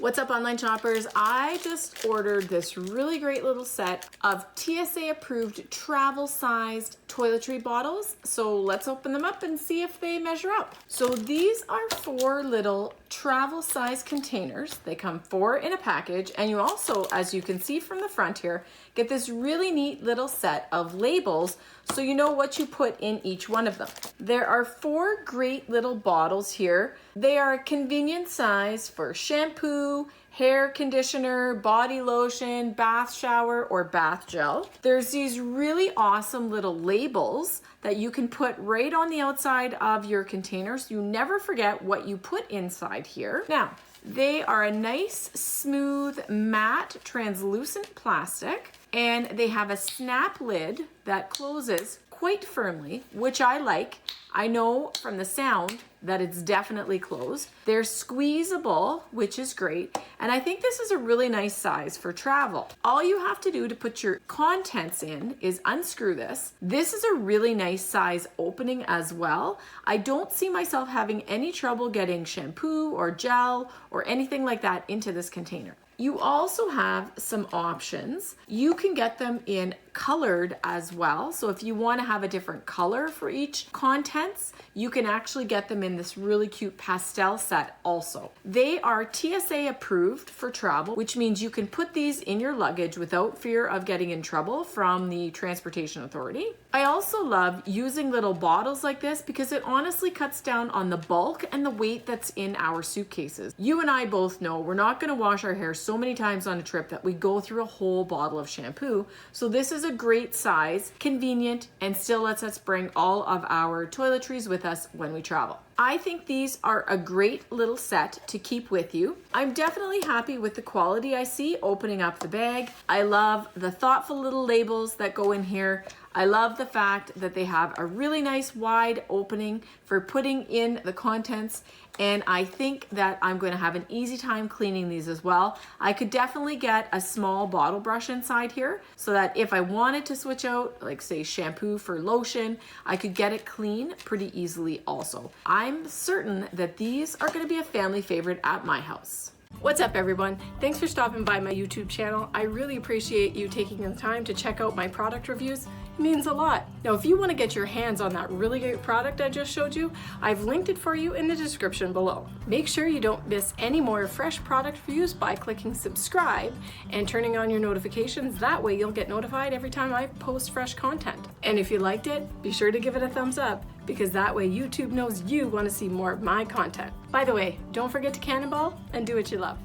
What's up, online shoppers? I just ordered this really great little set of TSA approved travel sized toiletry bottles. So let's open them up and see if they measure up. So these are 4 little travel size containers. They come 4 in a package, and you also, as you can see from the front here, get this really neat little set of labels so you know what you put in each one of them. There are 4 great little bottles here. They are a convenient size for shampoo, hair conditioner, body lotion, bath shower, or bath gel. There's these really awesome little labels that you can put right on the outside of your container so you never forget what you put inside here. Now, they are a nice, smooth, matte, translucent plastic, and they have a snap lid that closes quite firmly, which I like. I know from the sound that it's definitely closed. They're squeezable, which is great. And I think this is a really nice size for travel. All you have to do to put your contents in is unscrew this. This is a really nice size opening as well. I don't see myself having any trouble getting shampoo or gel or anything like that into this container. You also have some options. You can get them in colored as well. So if you want to have a different color for each contents, you can actually get them in this really cute pastel set also. They are TSA approved for travel, which means you can put these in your luggage without fear of getting in trouble from the transportation authority. I also love using little bottles like this because it honestly cuts down on the bulk and the weight that's in our suitcases. You and I both know we're not going to wash our hair so many times on a trip that we go through a whole bottle of shampoo. So this is a great size, convenient, and still lets us bring all of our toiletries with us when we travel. I think these are a great little set to keep with you. I'm definitely happy with the quality I see opening up the bag. I love the thoughtful little labels that go in here. I love the fact that they have a really nice wide opening for putting in the contents, and I think that I'm going to have an easy time cleaning these as well. I could definitely get a small bottle brush inside here so that if I wanted to switch out, like say shampoo for lotion, I could get it clean pretty easily also. I'm certain that these are going to be a family favorite at my house. What's up, everyone? Thanks for stopping by my YouTube channel. I really appreciate you taking the time to check out my product reviews. It means a lot. Now, if you want to get your hands on that really great product I just showed you, I've linked it for you in the description below. Make sure you don't miss any more fresh product reviews by clicking subscribe and turning on your notifications. That way you'll get notified every time I post fresh content. And if you liked it, be sure to give it a thumbs up, because that way YouTube knows you want to see more of my content. By the way, don't forget to cannonball and do what you love.